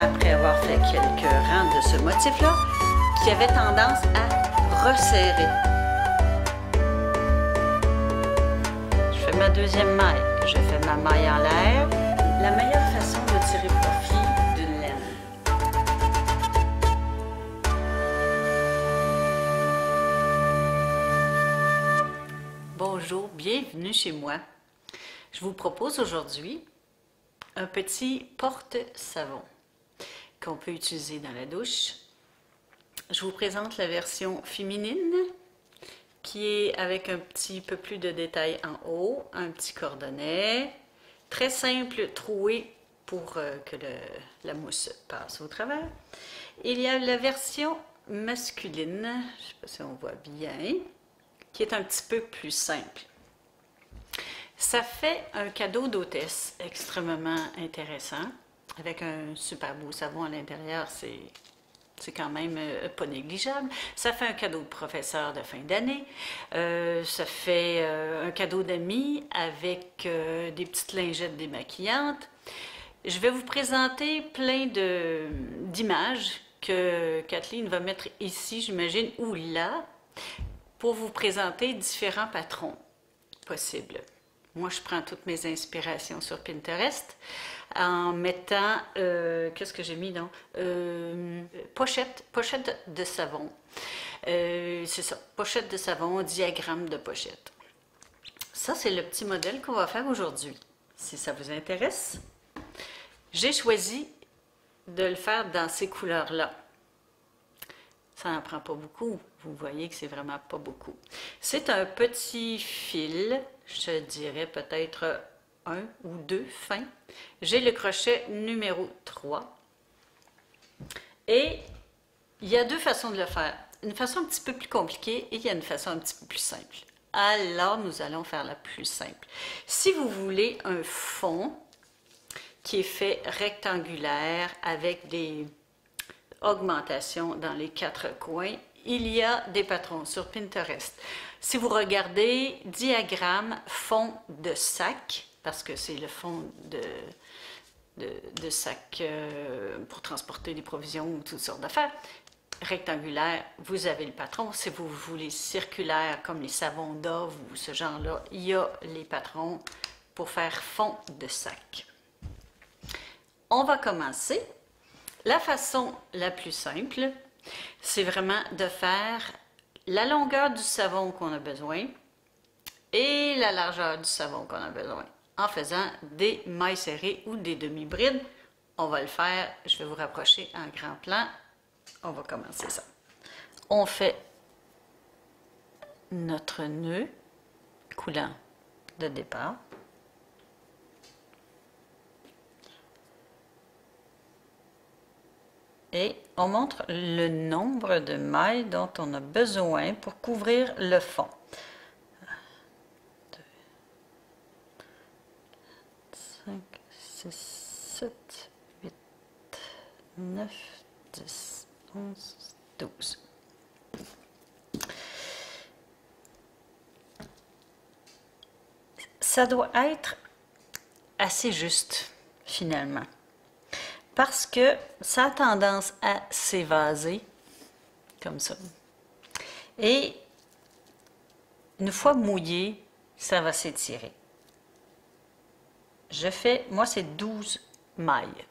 Après avoir fait quelques rangs de ce motif-là, qui avait tendance à resserrer. Je fais ma deuxième maille, je fais ma maille en l'air. La meilleure façon de tirer profit d'une laine. Bonjour, bienvenue chez moi. Je vous propose aujourd'hui un petit porte-savon qu'on peut utiliser dans la douche. Je vous présente la version féminine qui est avec un petit peu plus de détails en haut, un petit cordonnet, très simple, troué pour que la mousse passe au travers. Il y a la version masculine, je ne sais pas si on voit bien, qui est un petit peu plus simple. Ça fait un cadeau d'hôtesse extrêmement intéressant, avec un super beau savon à l'intérieur, c'est quand même pas négligeable. Ça fait un cadeau de professeur de fin d'année, ça fait un cadeau d'amis avec des petites lingettes démaquillantes. Je vais vous présenter plein d'images que Kathleen va mettre ici, j'imagine, ou là, pour vous présenter différents patrons possibles. Moi, je prends toutes mes inspirations sur Pinterest en mettant, qu'est-ce que j'ai mis donc? Pochette de savon. C'est ça, pochette de savon, diagramme de pochette. Ça, c'est le petit modèle qu'on va faire aujourd'hui. Si ça vous intéresse, j'ai choisi de le faire dans ces couleurs-là. Ça n'en prend pas beaucoup. Vous voyez que c'est vraiment pas beaucoup. C'est un petit fil, je dirais peut-être 1 ou 2 fins. J'ai le crochet numéro 3. Et il y a deux façons de le faire. Une façon un petit peu plus compliquée et il y a une façon un petit peu plus simple. Alors, nous allons faire la plus simple. Si vous voulez un fond qui est fait rectangulaire avec des augmentations dans les 4 coins, il y a des patrons sur Pinterest. Si vous regardez diagramme fond de sac, parce que c'est le fond de sac pour transporter des provisions ou toutes sortes d'affaires, rectangulaire, vous avez le patron. Si vous voulez circulaire, comme les savons Dove ou ce genre-là, il y a les patrons pour faire fond de sac. On va commencer. La façon la plus simple, c'est vraiment de faire la longueur du savon qu'on a besoin et la largeur du savon qu'on a besoin en faisant des mailles serrées ou des demi-brides. On va le faire, je vais vous rapprocher en grand plan. On va commencer ça. On fait notre nœud coulant de départ. Et on montre le nombre de mailles dont on a besoin pour couvrir le fond. 2, 5, 6, 7, 8, 9, 10, 11, 12. Ça doit être assez juste, finalement. Parce que ça a tendance à s'évaser, comme ça. Et une fois mouillé, ça va s'étirer. Je fais, moi c'est 12 mailles.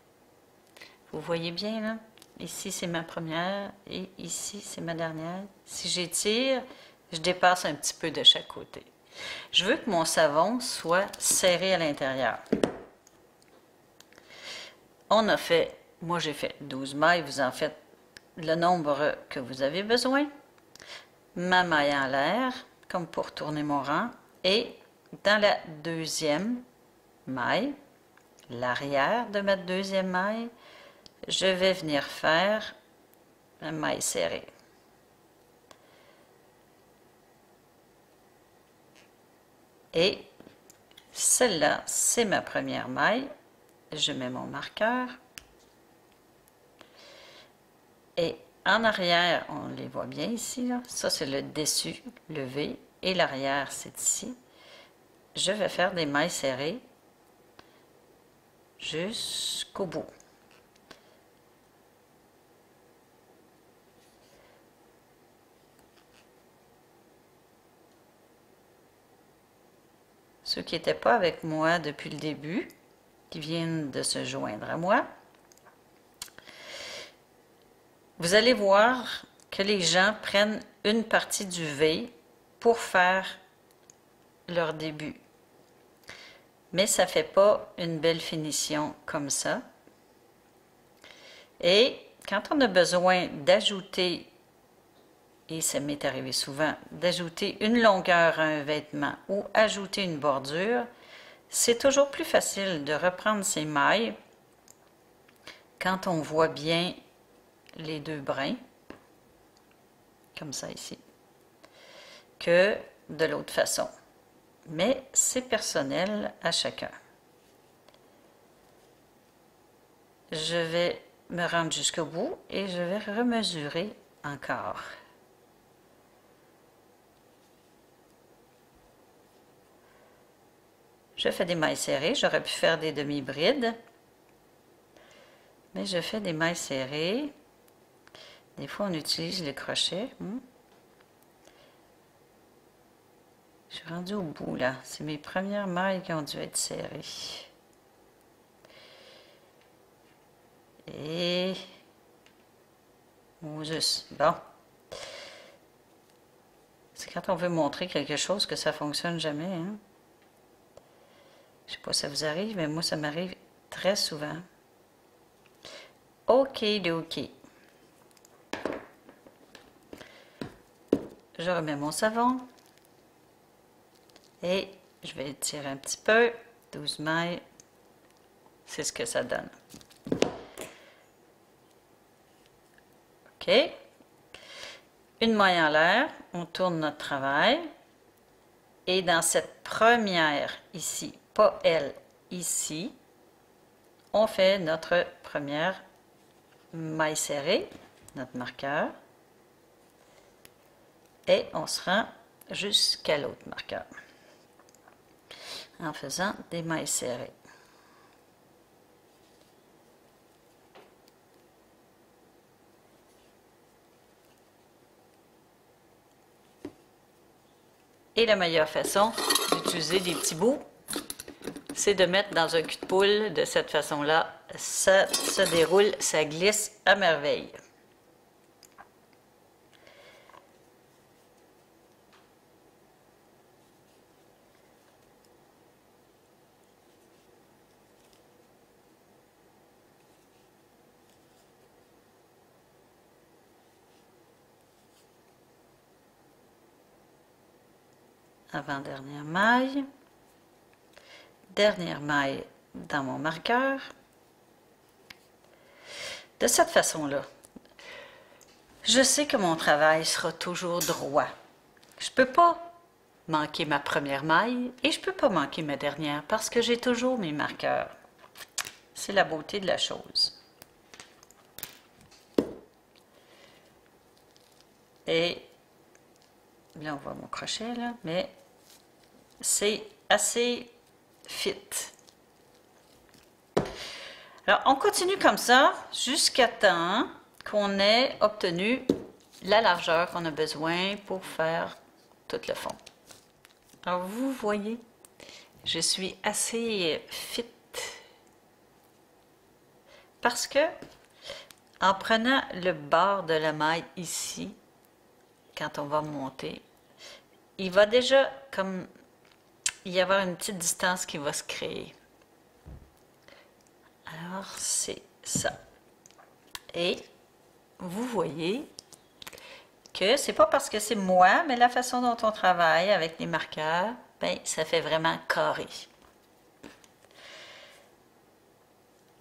Vous voyez bien là? Ici c'est ma première et ici c'est ma dernière. Si j'étire, je dépasse un petit peu de chaque côté. Je veux que mon savon soit serré à l'intérieur. On a fait, moi j'ai fait 12 mailles, vous en faites le nombre que vous avez besoin. Ma maille en l'air, comme pour tourner mon rang. Et dans la deuxième maille, l'arrière de ma deuxième maille, je vais venir faire une maille serrée. Et celle-là, c'est ma première maille. Je mets mon marqueur. Et en arrière, on les voit bien ici, là. Ça, c'est le dessus, le V. Et l'arrière, c'est ici. Je vais faire des mailles serrées jusqu'au bout. ceux qui n'étaient pas avec moi depuis le début, qui viennent de se joindre à moi. Vous allez voir que les gens prennent une partie du V pour faire leur début. Mais ça ne fait pas une belle finition comme ça. Et quand on a besoin d'ajouter, et ça m'est arrivé souvent, d'ajouter une longueur à un vêtement ou ajouter une bordure, c'est toujours plus facile de reprendre ses mailles quand on voit bien les deux brins, comme ça ici, que de l'autre façon. Mais c'est personnel à chacun. Je vais me rendre jusqu'au bout et je vais remesurer encore. Je fais des mailles serrées, j'aurais pu faire des demi-brides, mais je fais des mailles serrées. Des fois, on utilise le crochet. Je suis rendue au bout, là. C'est mes premières mailles qui ont dû être serrées. Et... juste, bon. C'est quand on veut montrer quelque chose que ça ne fonctionne jamais, hein. Je ne sais pas si ça vous arrive, mais moi, ça m'arrive très souvent. OK. Je remets mon savon. Et je vais étirer un petit peu. 12 mailles. C'est ce que ça donne. OK. Une maille en l'air. On tourne notre travail. Et dans cette première ici, pas elle, ici, on fait notre première maille serrée, notre marqueur. Et on se rend jusqu'à l'autre marqueur en faisant des mailles serrées. Et la meilleure façon d'utiliser des petits bouts, c'est de mettre dans un cul de poule de cette façon-là. Ça se déroule, ça glisse à merveille. Avant-dernière maille, dernière maille dans mon marqueur. De cette façon-là, je sais que mon travail sera toujours droit. Je ne peux pas manquer ma première maille et je ne peux pas manquer ma dernière parce que j'ai toujours mes marqueurs. C'est la beauté de la chose. Et là, on voit mon crochet, là, mais c'est assez fit. Alors, on continue comme ça jusqu'à temps qu'on ait obtenu la largeur qu'on a besoin pour faire tout le fond. Alors, vous voyez, je suis assez fit parce que en prenant le bord de la maille ici, quand on va monter, il va déjà comme y avoir une petite distance qui va se créer. Alors, c'est ça. Et vous voyez que c'est pas parce que c'est moi, mais la façon dont on travaille avec les marqueurs, ben, ça fait vraiment carré.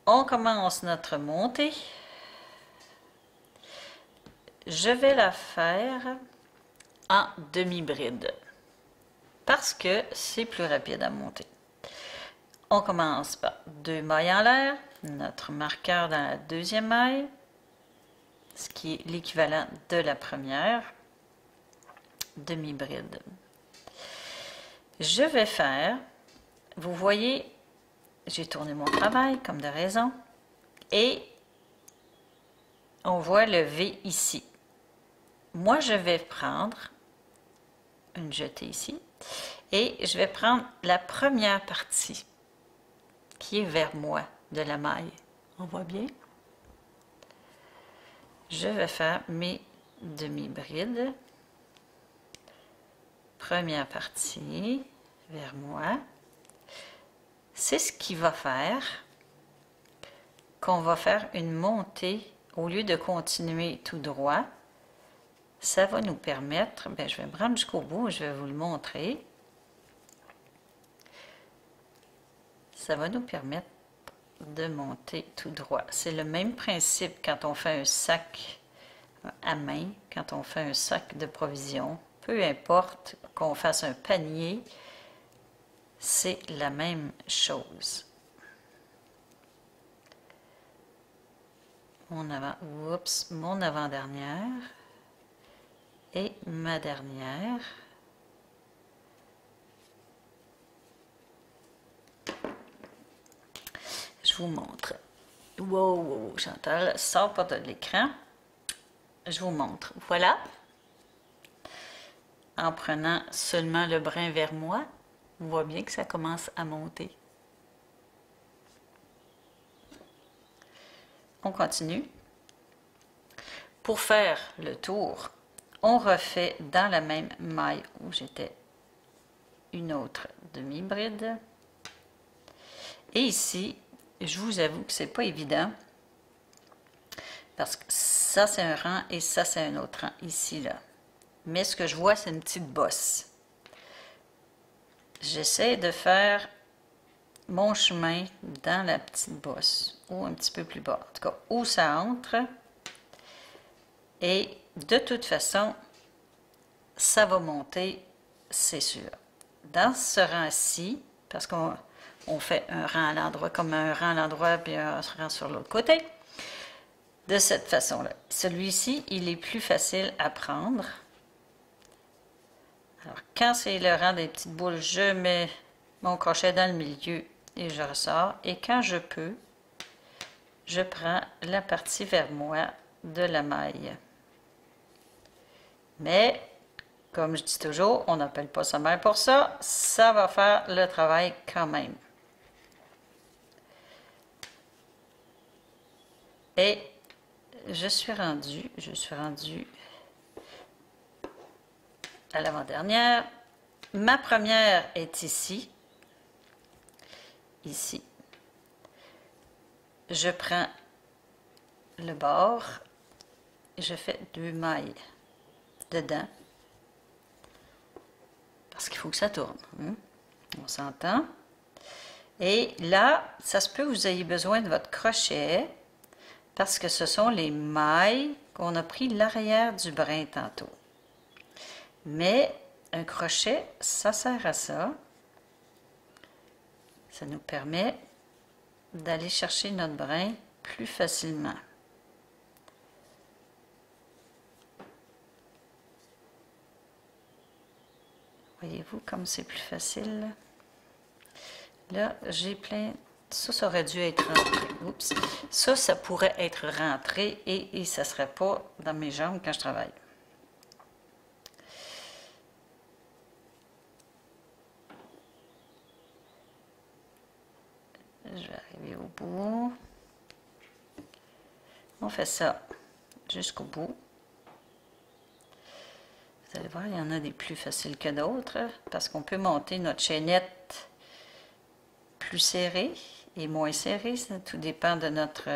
On commence notre montée. Je vais la faire en demi-bride parce que c'est plus rapide à monter. On commence par 2 mailles en l'air, notre marqueur dans la deuxième maille, ce qui est l'équivalent de la première, demi-bride. Je vais faire, vous voyez, j'ai tourné mon travail comme de raison, et on voit le V ici. Moi, je vais prendre une jetée ici, Et je vais prendre la première partie qui est vers moi de la maille. On voit bien? Je vais faire mes demi-brides. Première partie vers moi. C'est ce qui va faire qu'on va faire une montée au lieu de continuer tout droit. Ça va nous permettre, je vais me rendre jusqu'au bout, je vais vous le montrer. Ça va nous permettre de monter tout droit. C'est le même principe quand on fait un sac à main, quand on fait un sac de provisions. Peu importe qu'on fasse un panier, c'est la même chose. Mon avant-dernière et ma dernière. Je vous montre. Wow, Chantal, sors pas de l'écran. Je vous montre. Voilà. En prenant seulement le brin vers moi, on voit bien que ça commence à monter. On continue. Pour faire le tour, on refait dans la même maille où j'étais une autre demi-bride. Et ici, je vous avoue que c'est pas évident parce que ça c'est un rang et ça c'est un autre rang ici là. Mais ce que je vois c'est une petite bosse. J'essaie de faire mon chemin dans la petite bosse ou un petit peu plus bas, en tout cas où ça entre. Et de toute façon, ça va monter, c'est sûr. Dans ce rang-ci, parce qu'on fait un rang à l'endroit, comme un rang à l'endroit, puis un rang sur l'autre côté, de cette façon-là. Celui-ci, il est plus facile à prendre. Alors, quand c'est le rang des petites boules, je mets mon crochet dans le milieu et je ressors. Et quand je peux, je prends la partie vers moi de la maille. Mais, comme je dis toujours, on n'appelle pas ça maille pour ça. Ça va faire le travail quand même. Et je suis rendue à l'avant-dernière. Ma première est ici. Ici. Je prends le bord et je fais 2 mailles dedans. Parce qu'il faut que ça tourne. On s'entend. Et là, ça se peut que vous ayez besoin de votre crochet parce que ce sont les mailles qu'on a pris l'arrière du brin tantôt. Mais un crochet, ça sert à ça. Ça nous permet d'aller chercher notre brin plus facilement. Voyez-vous comme c'est plus facile? Là, j'ai plein... Ça aurait dû être rentré. Oups. Ça pourrait être rentré et ça ne serait pas dans mes jambes quand je travaille. Je vais arriver au bout. On fait ça jusqu'au bout. Vous allez voir, il y en a des plus faciles que d'autres parce qu'on peut monter notre chaînette plus serrée et moins serrée. Ça, tout dépend de notre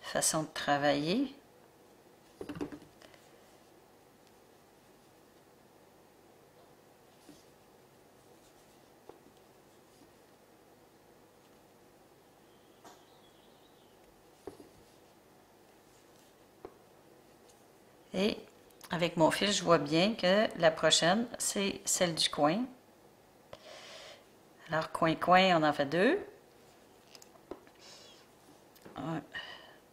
façon de travailler. Et avec mon fil, je vois bien que la prochaine, c'est celle du coin. Alors, coin-coin, on en fait 2. 1,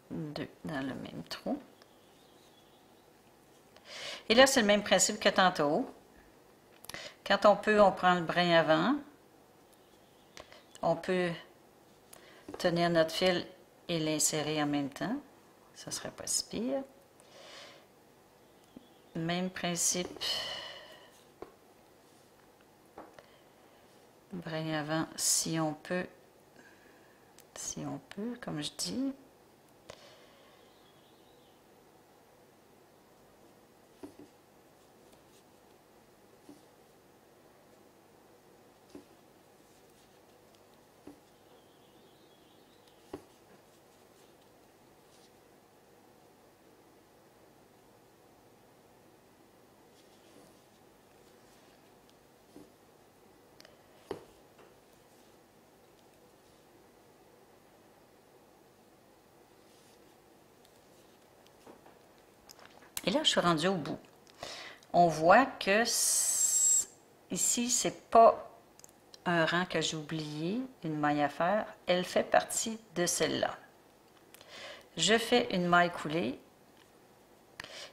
2 dans le même trou. Et là, c'est le même principe que tantôt. Quand on peut, on prend le brin avant. On peut tenir notre fil et l'insérer en même temps. Ça serait pas si pire. Même principe brin avant si on peut, comme je dis. Et là, je suis rendue au bout. On voit que ici, c'est pas un rang que j'ai oublié, une maille à faire. Elle fait partie de celle-là. Je fais une maille coulée.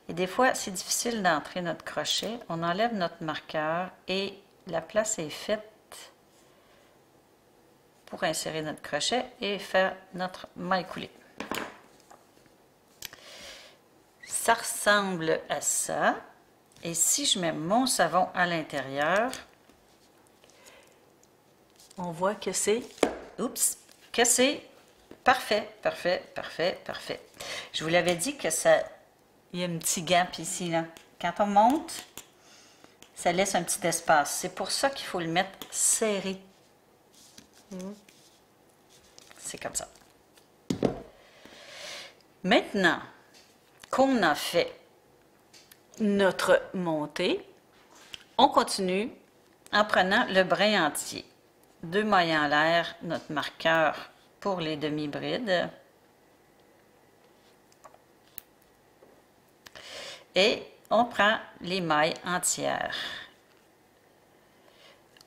Et des fois, c'est difficile d'entrer notre crochet. On enlève notre marqueur et la place est faite pour insérer notre crochet et faire notre maille coulée. Ça ressemble à ça. Et si je mets mon savon à l'intérieur, on voit que c'est... Oups! Que c'est parfait, parfait, parfait, parfait. Je vous l'avais dit que ça... Il y a un petit gap ici, là. Quand on monte, ça laisse un petit espace. C'est pour ça qu'il faut le mettre serré. C'est comme ça. Maintenant qu'on a fait notre montée, on continue en prenant le brin entier. 2 mailles en l'air, notre marqueur pour les demi-brides. Et on prend les mailles entières.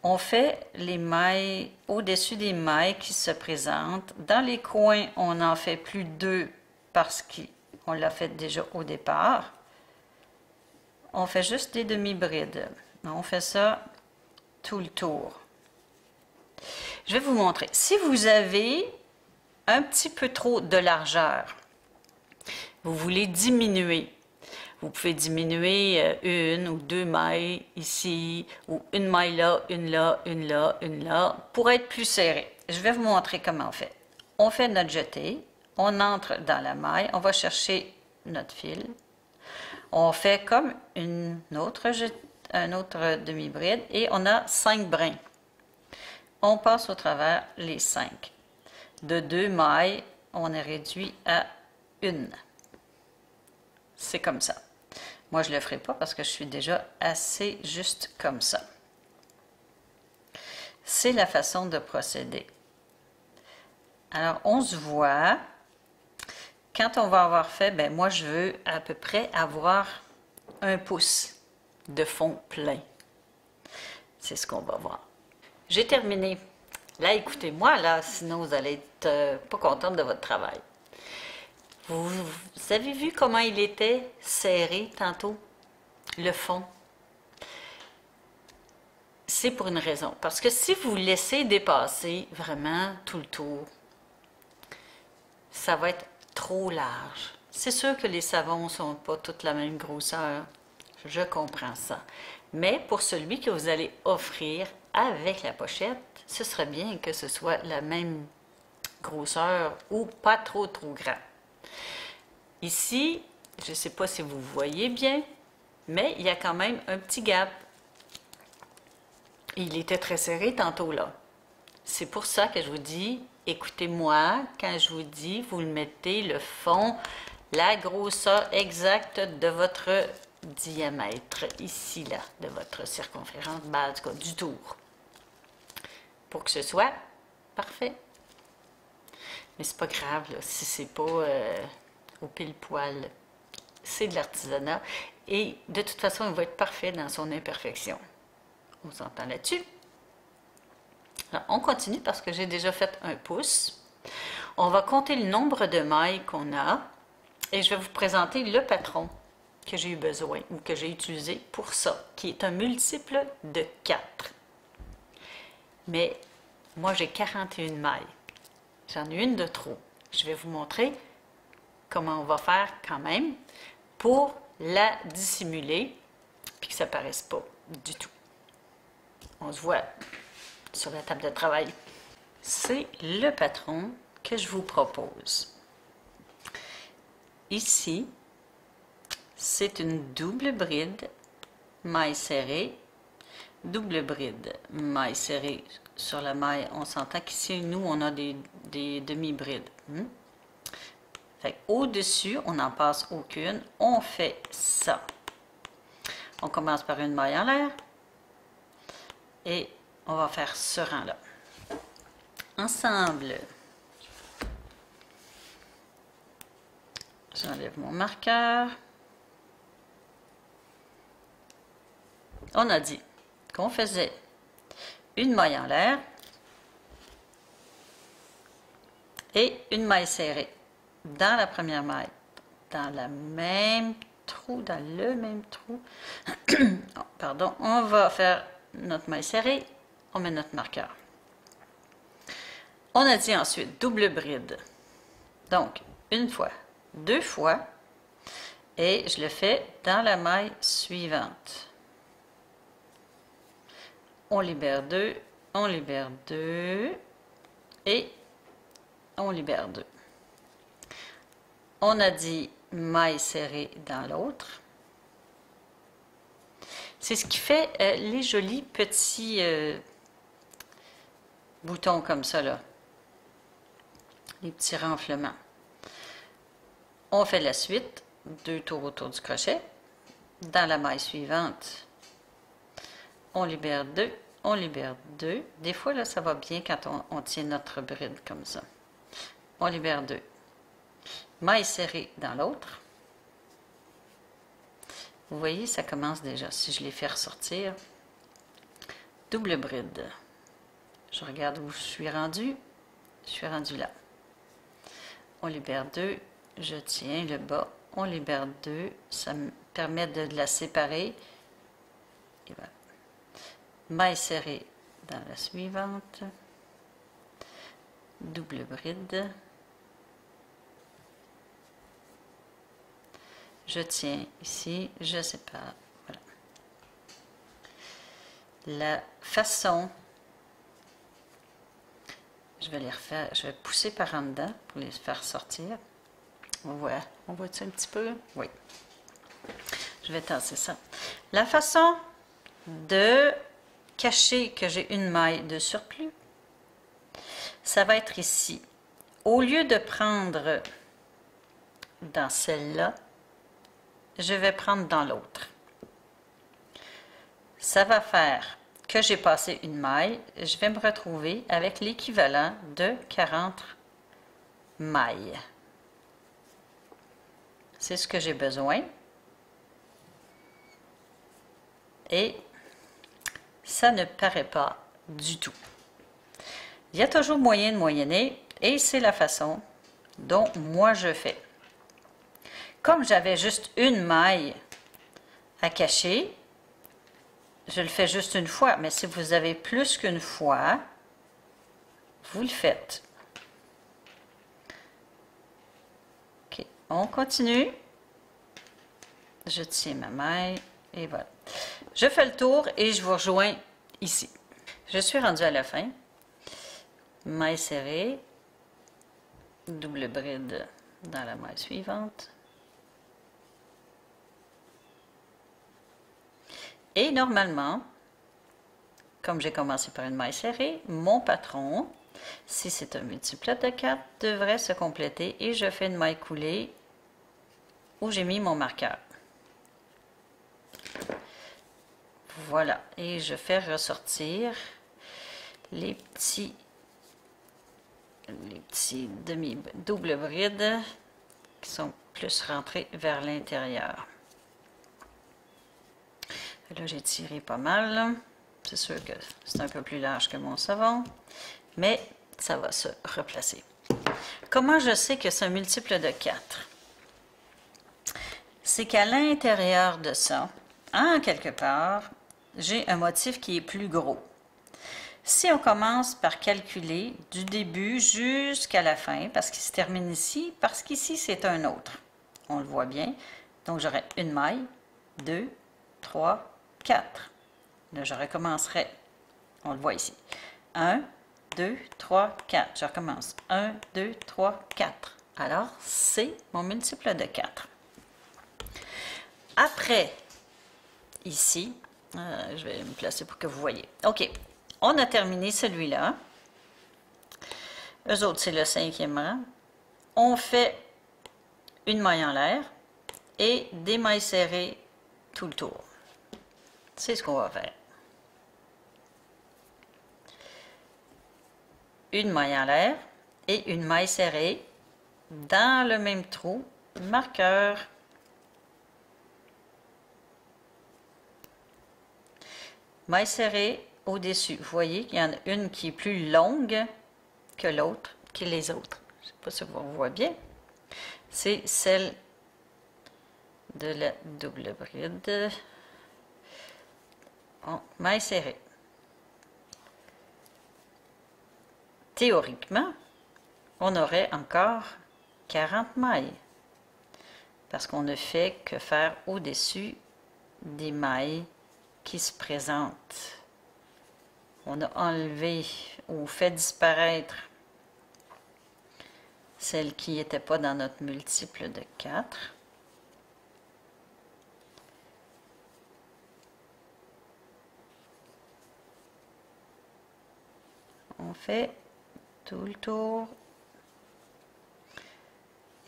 On fait les mailles au-dessus des mailles qui se présentent. Dans les coins, on n'en fait plus 2 parce qu'on l'a fait déjà au départ. On fait juste des demi-brides. On fait ça tout le tour. Je vais vous montrer. Si vous avez un petit peu trop de largeur, vous voulez diminuer. Vous pouvez diminuer 1 ou 2 mailles ici, ou une maille là, une là, une là, une là, pour être plus serré. Je vais vous montrer comment on fait. On fait notre jeté, on entre dans la maille, on va chercher notre fil. On fait comme un autre demi-bride et on a 5 brins. On passe au travers les 5. De 2 mailles, on est réduit à 1. C'est comme ça. Moi, je ne le ferai pas parce que je suis déjà assez juste comme ça. C'est la façon de procéder. Alors, on se voit. Quand on va avoir fait, ben moi, je veux à peu près avoir 1 pouce de fond plein. C'est ce qu'on va voir. J'ai terminé. Là, écoutez-moi, là, sinon vous allez être pas contente de votre travail. Vous avez vu comment il était serré tantôt, le fond? C'est pour une raison. Parce que si vous laissez dépasser vraiment tout le tour, ça va être trop large. C'est sûr que les savons ne sont pas toutes la même grosseur. Je comprends ça. Mais pour celui que vous allez offrir avec la pochette, ce serait bien que ce soit la même grosseur ou pas trop grand. Ici, je ne sais pas si vous voyez bien, mais il y a quand même un petit gap. Il était très serré tantôt là. C'est pour ça que je vous dis, écoutez-moi, quand je vous dis, vous le mettez le fond, la grosseur exacte de votre diamètre, ici là, de votre circonférence, ben, en tout cas, du tour. Pour que ce soit parfait. Mais c'est pas grave, là, si c'est pas au pile-poil. C'est de l'artisanat. Et de toute façon, il va être parfait dans son imperfection. On s'entend là-dessus. Alors, on continue parce que j'ai déjà fait 1 pouce. On va compter le nombre de mailles qu'on a. Et je vais vous présenter le patron que j'ai eu besoin ou que j'ai utilisé pour ça, qui est un multiple de 4. Mais moi, j'ai 41 mailles. J'en ai une de trop. Je vais vous montrer comment on va faire quand même pour la dissimuler puis que ça ne paraisse pas du tout. On se voit tout de sur la table de travail. C'est le patron que je vous propose. Ici, c'est une double bride, maille serrée, double bride, maille serrée. Sur la maille, on s'entend qu'ici, nous, on a des demi-brides. Au-dessus, on n'en passe aucune. On fait ça. On commence par une maille en l'air. Et on va faire ce rang-là. Ensemble. J'enlève mon marqueur. On a dit qu'on faisait une maille en l'air et une maille serrée dans la première maille, dans le même trou, pardon, on va faire notre maille serrée, on met notre marqueur. On a dit ensuite double bride, donc une fois, deux fois, et je le fais dans la maille suivante. On libère deux et on libère deux. On a dit maille serrée dans l'autre. C'est ce qui fait les jolis petits boutons comme ça, là. Les petits renflements. On fait la suite, deux tours autour du crochet. Dans la maille suivante, on libère deux, on libère deux. Des fois, là, ça va bien quand on tient notre bride comme ça. On libère deux. Maille serrée dans l'autre. Vous voyez, ça commence déjà. Si je les fais ressortir, double bride. Je regarde où je suis rendu. Je suis rendu là. On libère deux. Je tiens le bas. On libère deux. Ça me permet de la séparer. Et voilà. Maille serrée dans la suivante. Double bride. Je tiens ici, je sépare. Voilà. La façon, je vais les refaire, je vais pousser par en dedans pour les faire sortir. On voit-tu un petit peu? Oui. Je vais tasser ça. La façon de cacher que j'ai une maille de surplus, ça va être ici. Au lieu de prendre dans celle-là, je vais prendre dans l'autre. Ça va faire que j'ai passé une maille. Je vais me retrouver avec l'équivalent de 40 mailles. C'est ce que j'ai besoin. Et ça ne paraît pas du tout. Il y a toujours moyen de moyenner et c'est la façon dont moi je fais. Comme j'avais juste une maille à cacher, je le fais juste une fois. Mais si vous avez plus qu'une fois, vous le faites. OK, on continue. Je tiens ma maille et voilà. Je fais le tour et je vous rejoins ici. Je suis rendue à la fin. Maille serrée, double bride dans la maille suivante. Et normalement, comme j'ai commencé par une maille serrée, mon patron, si c'est un multiple de 4, devrait se compléter et je fais une maille coulée où j'ai mis mon marqueur. Voilà, et je fais ressortir les petits double brides qui sont plus rentrés vers l'intérieur. Là, j'ai tiré pas mal. C'est sûr que c'est un peu plus large que mon savon, mais ça va se replacer. Comment je sais que c'est un multiple de 4? C'est qu'à l'intérieur de ça, en quelque part, j'ai un motif qui est plus gros. Si on commence par calculer du début jusqu'à la fin, parce qu'il se termine ici, parce qu'ici, c'est un autre. On le voit bien. Donc, j'aurai une maille, 2, 3, 4. Là, je recommencerai. On le voit ici. 1, 2, 3, 4. Je recommence. 1, 2, 3, 4. Alors, c'est mon multiple de 4. Après, ici, je vais me placer pour que vous voyez. OK, on a terminé celui-là. Eux autres, c'est le 5e rang. On fait une maille en l'air et des mailles serrées tout le tour. C'est ce qu'on va faire. Une maille en l'air et une maille serrée dans le même trou, marqueur. Maille serrée au-dessus. Vous voyez qu'il y en a une qui est plus longue que l'autre, que les autres. Je ne sais pas si on voit bien. C'est celle de la double bride. Bon, maille serrée. Théoriquement, on aurait encore 40 mailles parce qu'on ne fait que faire au-dessus des mailles qui se présentent. On a enlevé ou fait disparaître celle qui n'était pas dans notre multiple de 4. On fait tout le tour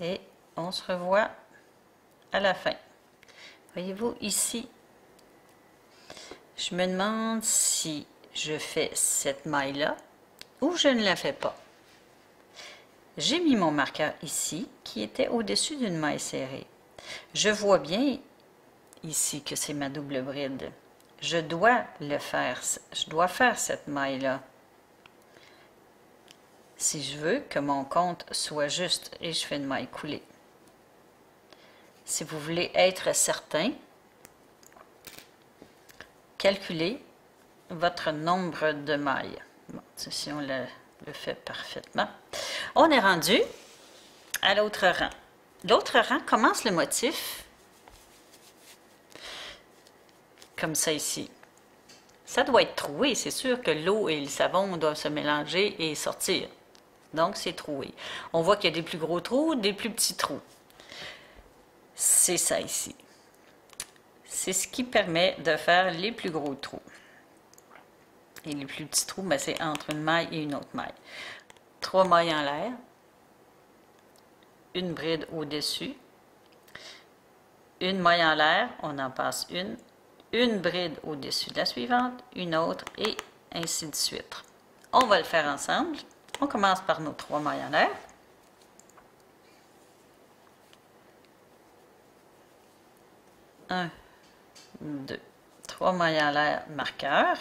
et on se revoit à la fin. Voyez-vous ici, je me demande si je fais cette maille-là ou je ne la fais pas. J'ai mis mon marqueur ici qui était au-dessus d'une maille serrée. Je vois bien ici que c'est ma double bride. Je dois le faire, je dois faire cette maille-là. Si je veux que mon compte soit juste et je fais une maille coulée. Si vous voulez être certain, calculez votre nombre de mailles. Bon, si on le fait parfaitement. On est rendu à l'autre rang. L'autre rang commence le motif comme ça ici. Ça doit être troué. C'est sûr que l'eau et le savon doivent se mélanger et sortir. Donc, c'est troué. On voit qu'il y a des plus gros trous, des plus petits trous. C'est ça ici. C'est ce qui permet de faire les plus gros trous. Et les plus petits trous, ben, c'est entre une maille et une autre maille. 3 mailles en l'air. Une bride au-dessus. Une maille en l'air, on en passe une. Une bride au-dessus de la suivante, une autre, et ainsi de suite. On va le faire ensemble. On commence par nos 3 mailles en l'air. Un, 2, 3 mailles en l'air, marqueur.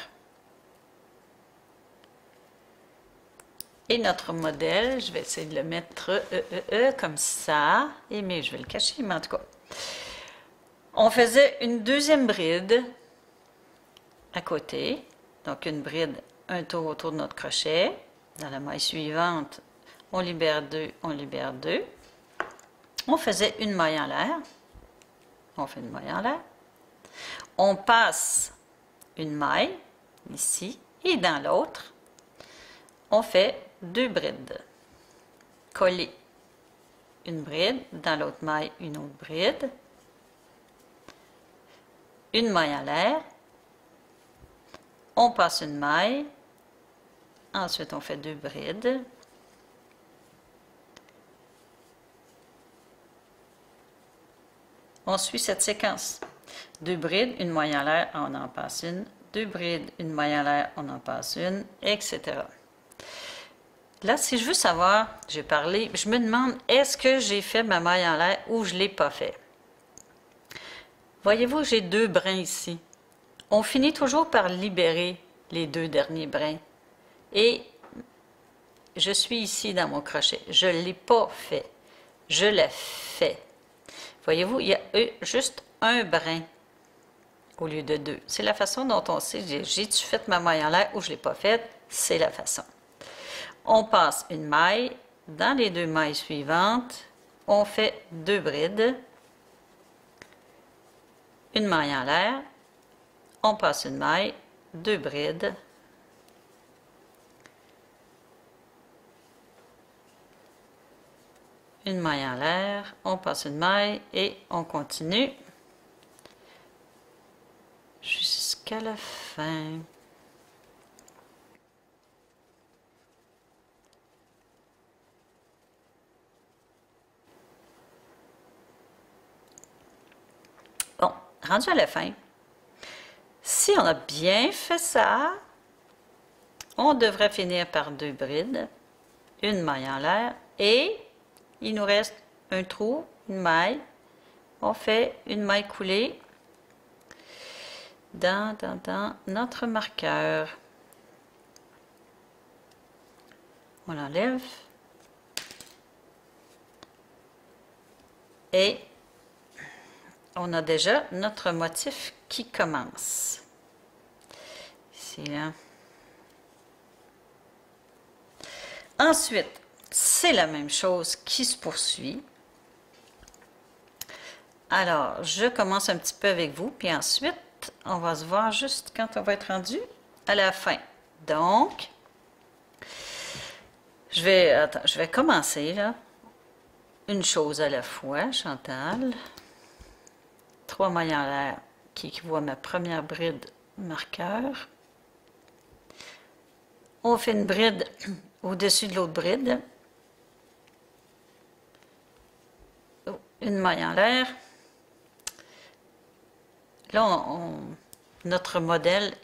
Et notre modèle, je vais essayer de le mettre comme ça. Et mais je vais le cacher, mais en tout cas. On faisait une deuxième bride à côté. Donc une bride, un tour autour de notre crochet. Dans la maille suivante, on libère 2, on libère 2. On faisait une maille en l'air. On fait une maille en l'air. On passe une maille, ici, et dans l'autre, on fait 2 brides. Coller une bride, dans l'autre maille, une autre bride. Une maille en l'air. On passe une maille. Ensuite, on fait 2 brides. On suit cette séquence. 2 brides, une maille en l'air, on en passe une. 2 brides, une maille en l'air, on en passe une, etc. Là, si je veux savoir, j'ai parlé, je me demande, est-ce que j'ai fait ma maille en l'air ou je ne l'ai pas fait? Voyez-vous, j'ai 2 brins ici. On finit toujours par libérer les 2 derniers brins. Et je suis ici dans mon crochet. Je ne l'ai pas fait. Je l'ai fait. Voyez-vous, il y a juste un brin au lieu de 2. C'est la façon dont on sait, j'ai-tu fait ma maille en l'air ou je ne l'ai pas faite? C'est la façon. On passe une maille. Dans les 2 mailles suivantes, on fait 2 brides. Une maille en l'air. On passe une maille, 2 brides. une maille en l'air, on passe une maille et on continue jusqu'à la fin. Bon, rendu à la fin, si on a bien fait ça, on devrait finir par 2 brides, une maille en l'air et il nous reste un trou, une maille. On fait une maille coulée dans notre marqueur. On l'enlève et on a déjà notre motif qui commence. Ici, là. Ensuite, c'est la même chose qui se poursuit. Alors, je commence un petit peu avec vous, puis ensuite, on va se voir juste quand on va être rendu à la fin. Donc, je vais commencer, là, une chose à la fois, Chantal. 3 mailles en l'air qui équivaut à ma première bride marqueur. On fait une bride au-dessus de l'autre bride. Une maille en l'air. Là, notre modèle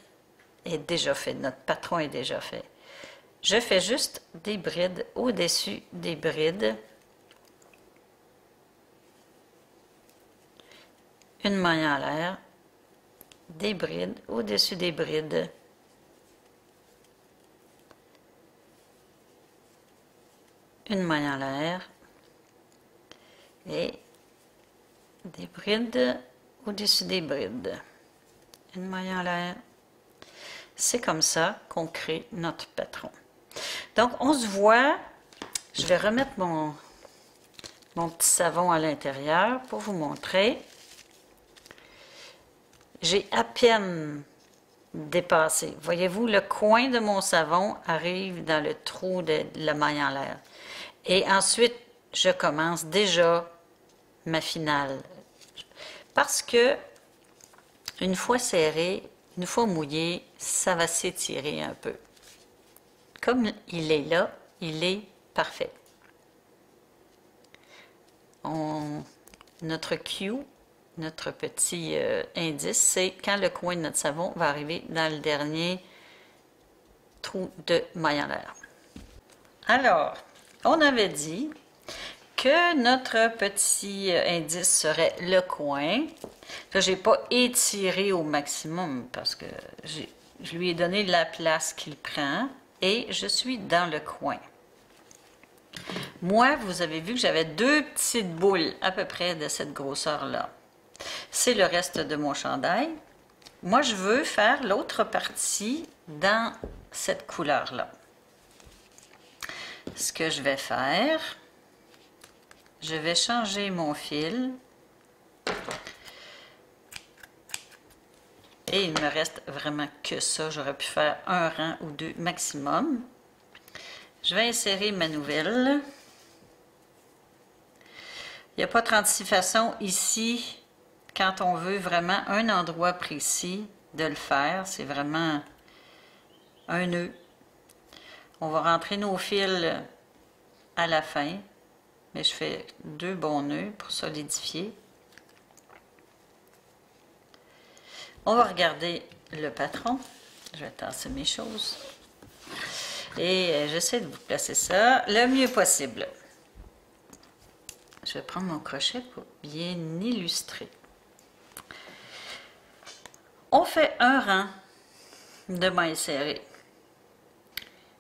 est déjà fait, notre patron est déjà fait. Je fais juste des brides au-dessus des brides. Une maille en l'air, des brides au-dessus des brides. Une maille en l'air et des brides au-dessus des brides. Une maille en l'air. C'est comme ça qu'on crée notre patron. Donc, on se voit. Je vais remettre mon petit savon à l'intérieur pour vous montrer. J'ai à peine dépassé. Voyez-vous, le coin de mon savon arrive dans le trou de la maille en l'air. Et ensuite, je commence déjà ma finale. Parce que, une fois serré, une fois mouillé, ça va s'étirer un peu. Comme il est là, il est parfait. Notre cue, notre petit indice, c'est quand le coin de notre savon va arriver dans le dernier trou de maille en l'air. Alors, on avait dit que notre petit indice serait le coin. Là, je n'ai pas étiré au maximum parce que je lui ai donné la place qu'il prend et je suis dans le coin. Moi, vous avez vu que j'avais 2 petites boules à peu près de cette grosseur-là. C'est le reste de mon chandail. Moi, je veux faire l'autre partie dans cette couleur-là. Ce que je vais faire, je vais changer mon fil. Et il me reste vraiment que ça. J'aurais pu faire un rang ou 2 maximum. Je vais insérer ma nouvelle. Il n'y a pas 36 façons ici, quand on veut vraiment un endroit précis de le faire. C'est vraiment un nœud. On va rentrer nos fils à la fin, mais je fais 2 bons nœuds pour solidifier. On va regarder le patron. Je vais tasser mes choses. Et j'essaie de vous placer ça le mieux possible. Je vais prendre mon crochet pour bien illustrer. On fait un rang de mailles serrées.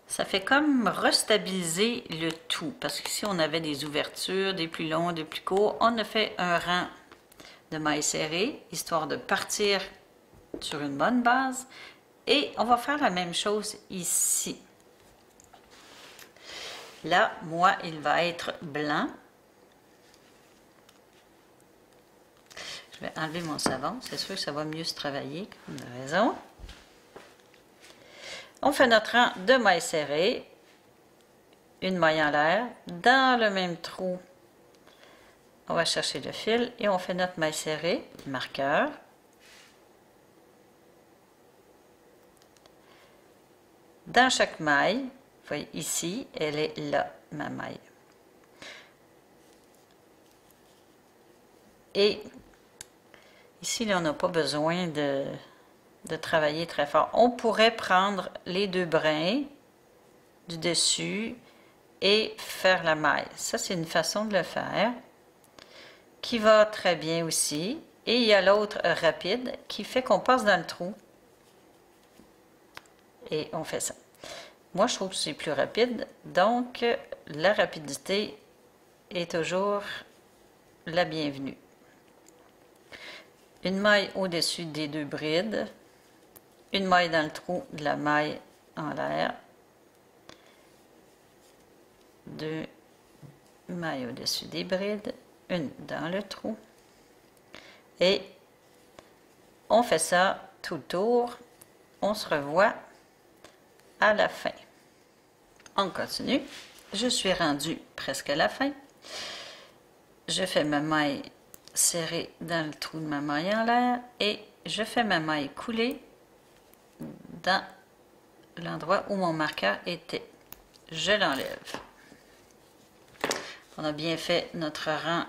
Ça fait comme restabiliser le tout. Parce qu'ici, on avait des ouvertures, des plus longs, des plus courts. On a fait un rang de mailles serrées, histoire de partir sur une bonne base. Et on va faire la même chose ici. Là, moi, il va être blanc. Je vais enlever mon savon. C'est sûr que ça va mieux se travailler, comme de raison. On fait notre rang de mailles serrées. Une maille en l'air dans le même trou on va chercher le fil et on fait notre maille serrée, marqueur. Dans chaque maille, vous voyez ici, elle est là, ma maille. Et ici, là, on n'a pas besoin de travailler très fort. On pourrait prendre les deux brins du dessus et faire la maille. Ça, c'est une façon de le faire qui va très bien aussi. Et il y a l'autre rapide qui fait qu'on passe dans le trou. Et on fait ça. Moi, je trouve que c'est plus rapide. Donc, la rapidité est toujours la bienvenue. Une maille au-dessus des deux brides. Une maille dans le trou de la maille en l'air. Deux mailles au-dessus des brides. Une dans le trou. Et on fait ça tout le tour. On se revoit à la fin. On continue. Je suis rendue presque à la fin. Je fais ma maille serrée dans le trou de ma maille en l'air et je fais ma maille coulée dans l'endroit où mon marqueur était. Je l'enlève. On a bien fait notre rang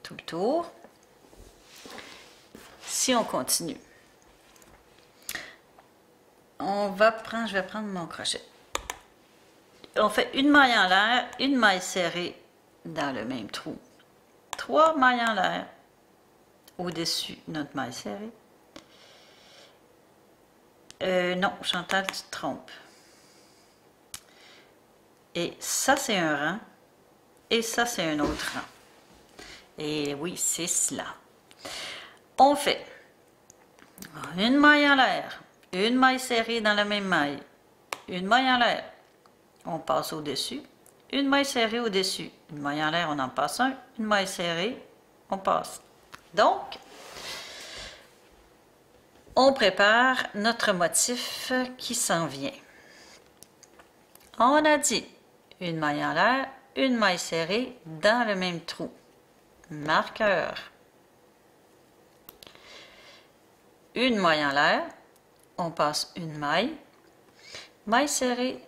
tout le tour. Si on continue, je vais prendre mon crochet. On fait une maille en l'air, une maille serrée dans le même trou. 3 mailles en l'air au-dessus de notre maille serrée. Non, Chantal, tu te trompes. Et ça, c'est un rang. Et ça, c'est un autre rang. Et oui, c'est cela. On fait une maille en l'air, une maille serrée dans la même maille, une maille en l'air, on passe au-dessus, une maille serrée au-dessus, une maille en l'air, on en passe un, une maille serrée, on passe. Donc, on prépare notre motif qui s'en vient. On a dit une maille en l'air, une maille serrée dans le même trou. Marqueur. Une maille en l'air, on passe une maille, maille serrée,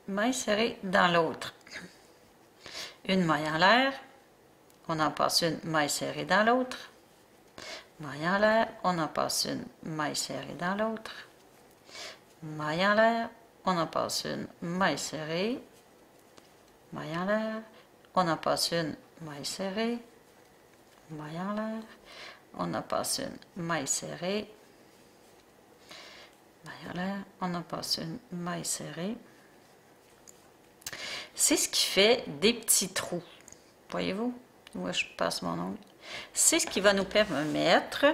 maille serrée dans l'autre. Une maille en l'air, on en passe une maille serrée dans l'autre. Maille en l'air, on en passe une maille serrée dans l'autre. Maille en l'air, on en passe une maille serrée. Maille en l'air, on en passe une maille serrée. Maille en l'air, on en passe une maille serrée. Maille en l'air, on en passe une maille serrée. C'est ce qui fait des petits trous. Voyez-vous? Moi, je passe mon ongle. C'est ce qui va nous permettre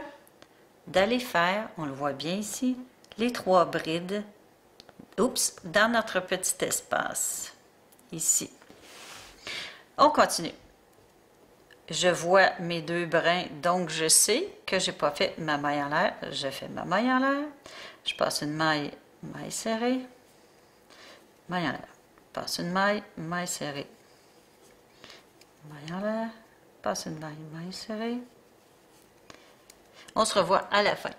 d'aller faire, on le voit bien ici, les 3 brides, dans notre petit espace, ici. On continue. Je vois mes 2 brins, donc je sais que je n'ai pas fait ma maille en l'air. Je fais ma maille en l'air. Je passe une maille, maille serrée, maille en l'air. Passe une maille, maille serrée. Maille en l'air, passe une maille, maille serrée. On se revoit à la fin.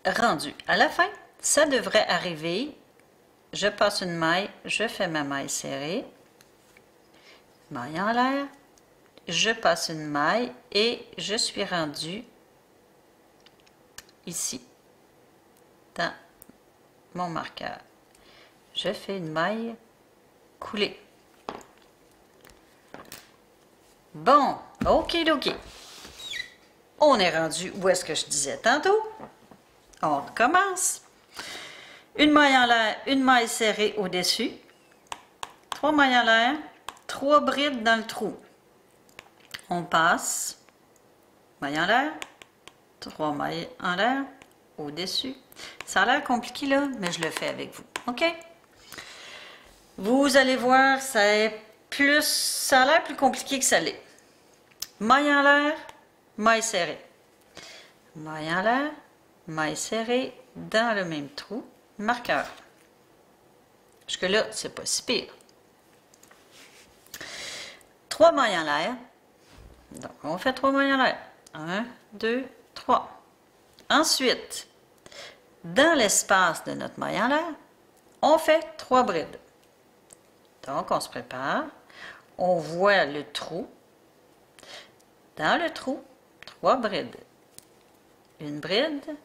Rendu à la fin, ça devrait arriver. Je passe une maille, je fais ma maille serrée. Maille en l'air. Je passe une maille et je suis rendue ici, dans mon marqueur. Je fais une maille coulée. Bon, ok. On est rendu où est-ce que je disais tantôt. On recommence. Une maille en l'air, une maille serrée au-dessus. 3 mailles en l'air, 3 brides dans le trou. On passe, maille en l'air, 3 mailles en l'air, au-dessus. Ça a l'air compliqué là, mais je le fais avec vous, ok? Vous allez voir, ça a l'air plus compliqué que ça l'est. Maille en l'air, maille serrée. Maille en l'air, maille serrée, dans le même trou, marqueur. Jusque-là, c'est pas si pire. 3 mailles en l'air. Donc, on fait 3 mailles en l'air. 1, 2, 3. Ensuite, dans l'espace de notre maille en l'air, on fait 3 brides. Donc, on se prépare. On voit le trou. Dans le trou, 3 brides. Une bride.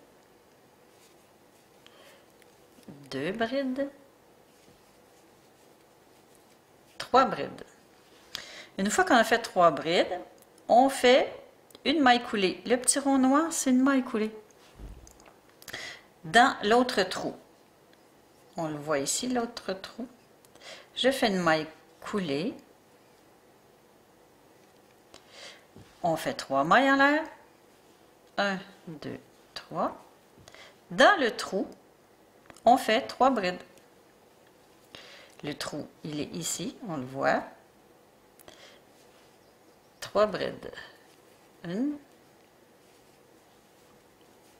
2 brides. 3 brides. Une fois qu'on a fait 3 brides, on fait une maille coulée. Le petit rond noir, c'est une maille coulée. Dans l'autre trou, on le voit ici, l'autre trou, je fais une maille coulée. On fait 3 mailles en l'air. 1, 2, 3. Dans le trou, on fait 3 brides. Le trou, il est ici, on le voit. 3 brides. 1,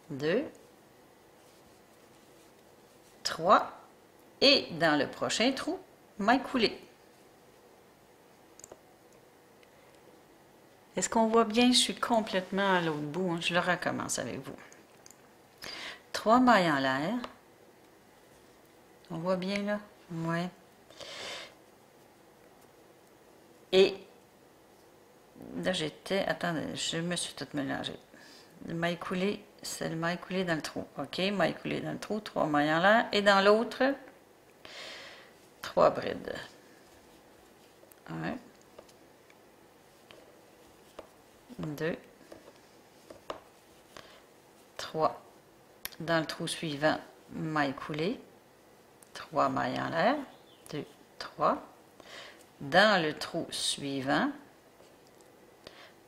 2, 3. Et dans le prochain trou, maille coulée. Est-ce qu'on voit bien? Je suis complètement à l'autre bout. Hein? Je le recommence avec vous. 3 mailles en l'air. On voit bien là? Ouais. Et là, j'étais... Attendez, je me suis toute mélangée. Le maille coulée, c'est le maille coulé dans le trou. OK, maille coulée dans le trou, 3 mailles en l'air. Et dans l'autre, 3 brides. 1, 2, 3. Dans le trou suivant, maille coulée, 3 mailles en l'air, 2, 3. Dans le trou suivant,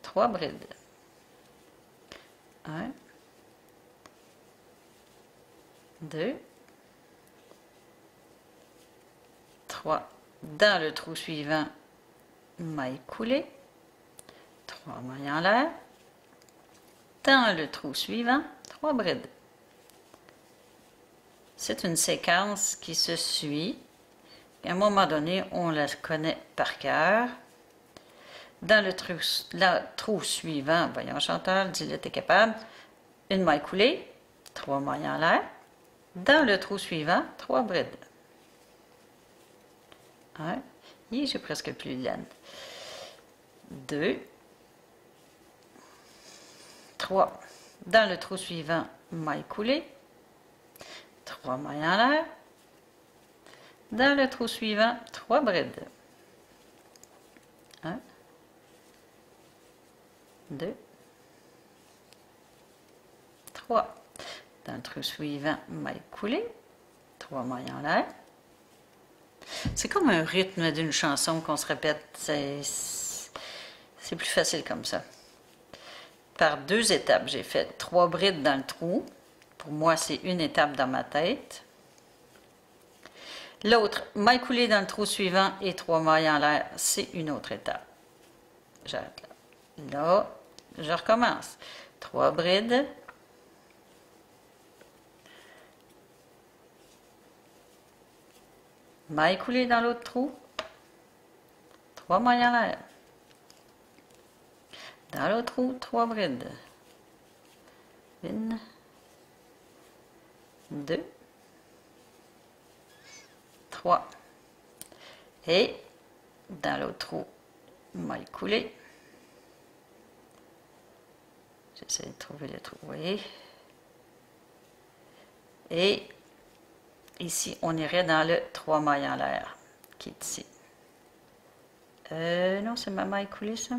3 brides. 1, 2, 3. Dans le trou suivant, maille coulée, 3 mailles en l'air. Dans le trou suivant, 3 brides. C'est une séquence qui se suit. À un moment donné, on la connaît par cœur. Dans le trou suivant, voyons Chantal, dis-le, t'es capable. Une maille coulée, 3 mailles en l'air. Dans le trou suivant, 3 brides. 1, j'ai presque plus de laine. 2, 3. Dans le trou suivant, maille coulée, 3 mailles en l'air. Dans le trou suivant, 3 brides. 1, 2, 3. Dans le trou suivant, maille coulée, 3 mailles en l'air. C'est comme un rythme d'une chanson qu'on se répète. C'est plus facile comme ça. Par 2 étapes, j'ai fait 3 brides dans le trou. Pour moi, c'est une étape dans ma tête. L'autre, maille coulée dans le trou suivant et 3 mailles en l'air, c'est une autre étape. J'arrête là. Là, je recommence. 3 brides. Maille coulée dans l'autre trou. 3 mailles en l'air. Dans l'autre trou, 3 brides. 1, 2, 3. Et dans l'autre trou, maille coulée. J'essaie de trouver le trou, vous voyez. Et ici, on irait dans le 3 mailles en l'air, qui est ici. Non, c'est ma maille coulée, ça.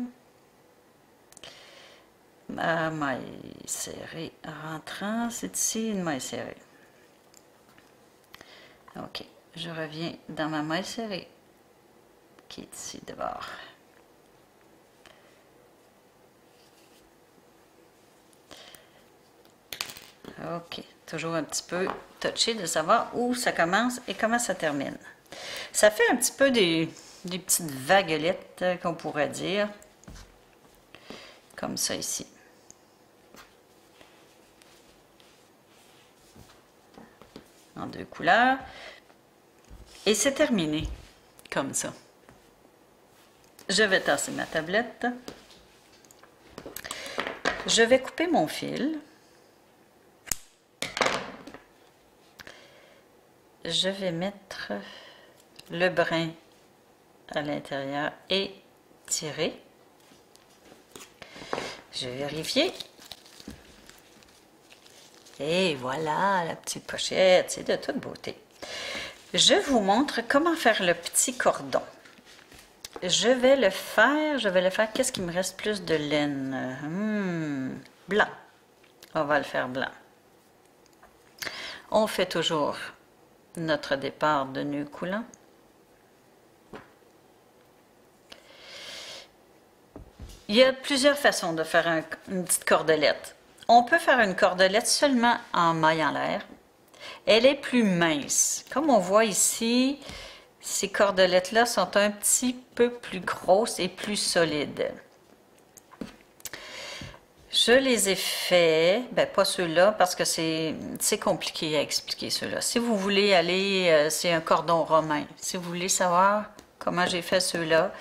Ma maille serrée rentrant, c'est ici une maille serrée. Ok, je reviens dans ma maille serrée, qui est ici de bord. Ok, toujours un petit peu touché de savoir où ça commence et comment ça termine. Ça fait un petit peu des petites vaguelettes qu'on pourrait dire, comme ça ici. En 2 couleurs. Et c'est terminé, comme ça. Je vais tasser ma tablette. Je vais couper mon fil. Je vais mettre le brin à l'intérieur et tirer. Je vais vérifier. Et voilà la petite pochette, c'est de toute beauté. Je vous montre comment faire le petit cordon. Je vais le faire, qu'est-ce qui me reste plus de laine? Blanc. On va le faire blanc. On fait toujours notre départ de nœud coulant. Il y a plusieurs façons de faire une petite cordelette. On peut faire une cordelette seulement en maille en l'air. Elle est plus mince. Comme on voit ici, ces cordelettes-là sont un petit peu plus grosses et plus solides. Je les ai faits, pas ceux-là, parce que c'est compliqué à expliquer ceux-là. Si vous voulez aller, c'est un cordon romain. Si vous voulez savoir comment j'ai fait ceux-là,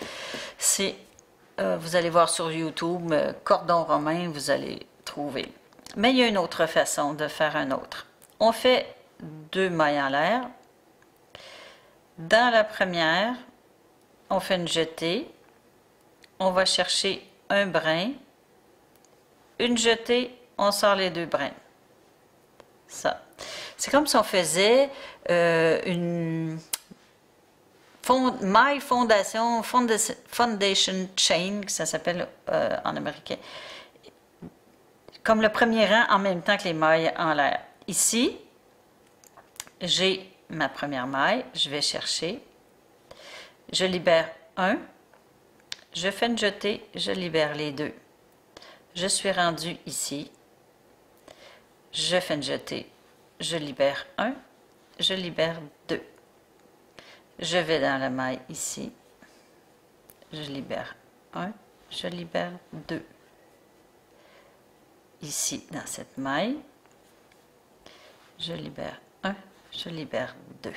vous allez voir sur YouTube, cordon romain, vous allez trouver. Mais il y a une autre façon de faire un autre. On fait 2 mailles en l'air. Dans la première, on fait une jetée. On va chercher un brin. Une jetée, on sort les 2 brins. Ça. C'est comme si on faisait une maille foundation chain, ça s'appelle en américain. Comme le premier rang en même temps que les mailles en l'air. Ici, j'ai ma première maille, je vais chercher, je libère un, je fais une jetée, je libère les 2. Je suis rendue ici, je fais une jetée, je libère un, je libère 2. Je vais dans la maille ici, je libère un, je libère 2. Ici, dans cette maille, je libère un, je libère 2.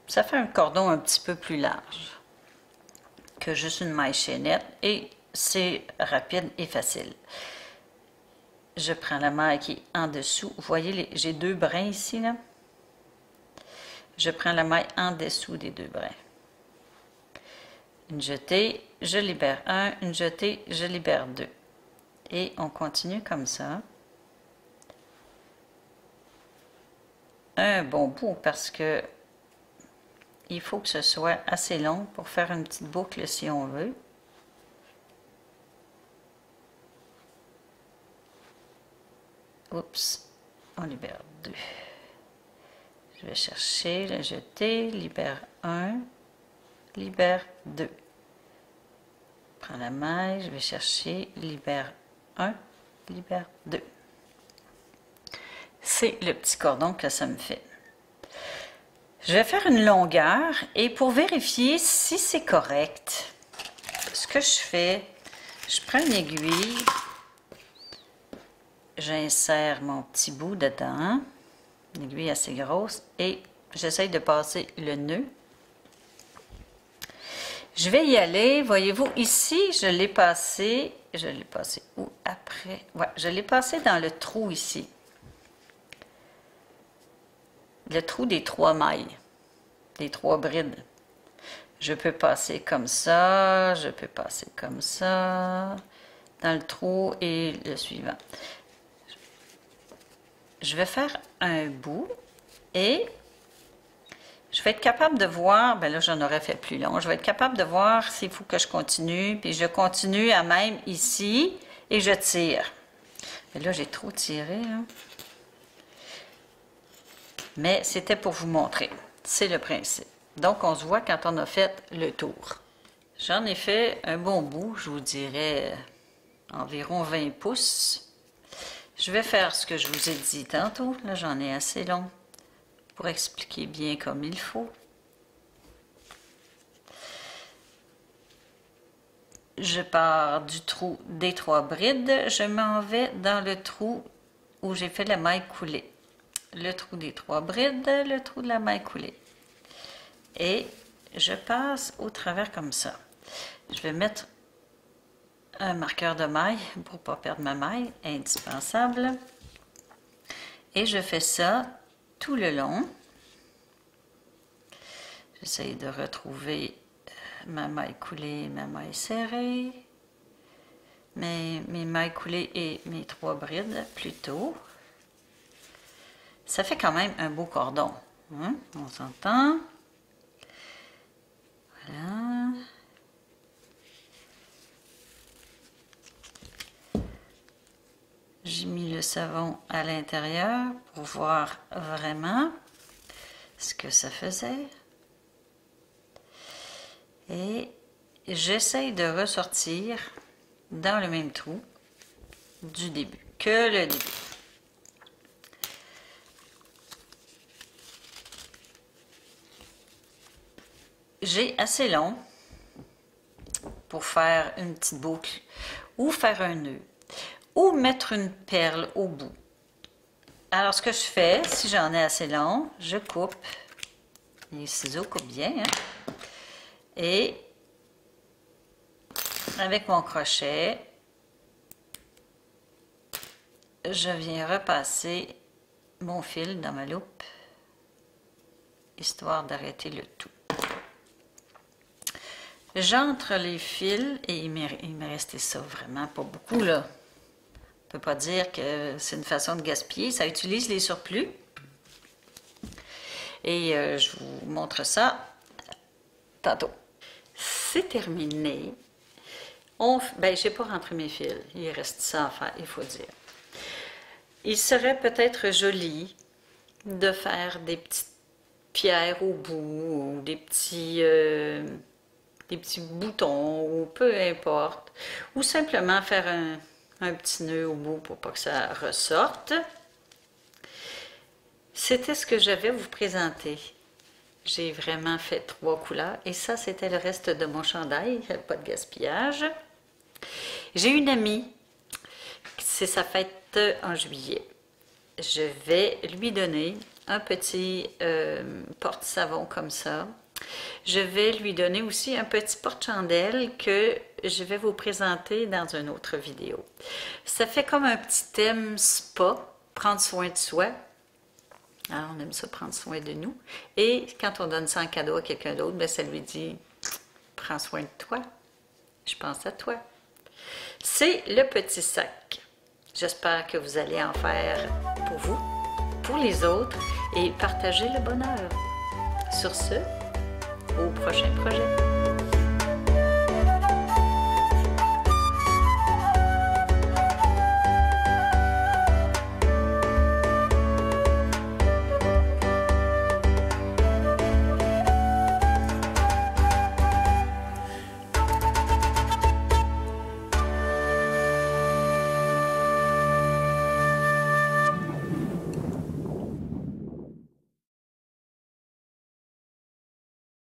Ça fait un cordon un petit peu plus large que juste une maille chaînette et c'est rapide et facile. Je prends la maille qui est en dessous. Vous voyez, j'ai 2 brins ici, là. Je prends la maille en dessous des 2 brins. Une jetée, je libère un, une jetée, je libère 2. Et on continue comme ça. Un bon bout parce que il faut que ce soit assez long pour faire une petite boucle si on veut. Oups, on libère 2. Je vais chercher, le jeter, libère 1, libère 2. Prends la maille, je vais chercher, libère 1, libère 2. C'est le petit cordon que ça me fait. Je vais faire une longueur et pour vérifier si c'est correct, ce que je fais, je prends une aiguille, j'insère mon petit bout dedans, une aiguille assez grosse, et j'essaye de passer le nœud. Je vais y aller, voyez-vous, ici, je l'ai passé où après? Ouais, je l'ai passé dans le trou ici. Le trou des 3 mailles, des 3 brides. Je peux passer comme ça, je peux passer comme ça, dans le trou et le suivant. Je vais faire un bout et je vais être capable de voir, là j'en aurais fait plus long, je vais être capable de voir s'il faut que je continue, puis je continue à même ici et je tire. Mais là j'ai trop tiré, hein. Mais c'était pour vous montrer, c'est le principe. Donc on se voit quand on a fait le tour. J'en ai fait un bon bout, je vous dirais environ 20 pouces. Je vais faire ce que je vous ai dit tantôt, là j'en ai assez long pour expliquer bien comme il faut. Je pars du trou des 3 brides, je m'en vais dans le trou où j'ai fait la maille coulée. Le trou des 3 brides, le trou de la maille coulée. Et je passe au travers comme ça. Je vais mettre un marqueur de maille pour ne pas perdre ma maille, indispensable. Et je fais ça tout le long. J'essaie de retrouver ma maille coulée, ma maille serrée, mes mailles coulées et mes 3 brides plutôt. Ça fait quand même un beau cordon, hein? On s'entend. Voilà. J'ai mis le savon à l'intérieur pour voir vraiment ce que ça faisait. Et j'essaye de ressortir dans le même trou du début, que le début. J'ai assez long pour faire une petite boucle ou faire un nœud ou mettre une perle au bout. Alors ce que je fais, si j'en ai assez long, je coupe. Les ciseaux coupent bien, hein? Et avec mon crochet, je viens repasser mon fil dans ma loupe, histoire d'arrêter le tout. J'entre les fils et il m'est resté ça vraiment pas beaucoup là. On ne peut pas dire que c'est une façon de gaspiller, ça utilise les surplus. Et je vous montre ça tantôt. C'est terminé. Ben, j'ai pas rentré mes fils, il reste ça à faire, il faut dire. Il serait peut-être joli de faire des petites pierres au bout, ou des petits boutons, ou peu importe, ou simplement faire un petit nœud au bout pour pas que ça ressorte. C'était ce que j'avais à vous présenter. J'ai vraiment fait 3 couleurs et ça, c'était le reste de mon chandail, pas de gaspillage. J'ai une amie, c'est sa fête en juillet. Je vais lui donner un petit porte-savon comme ça. Je vais lui donner aussi un petit porte-chandelle que je vais vous présenter dans une autre vidéo. Ça fait comme un petit thème spa, prendre soin de soi. Alors, on aime ça, prendre soin de nous. Et quand on donne ça en cadeau à quelqu'un d'autre, ben, ça lui dit « Prends soin de toi, je pense à toi ». C'est le petit sac. J'espère que vous allez en faire pour vous, pour les autres et partager le bonheur. Sur ce, au prochain projet.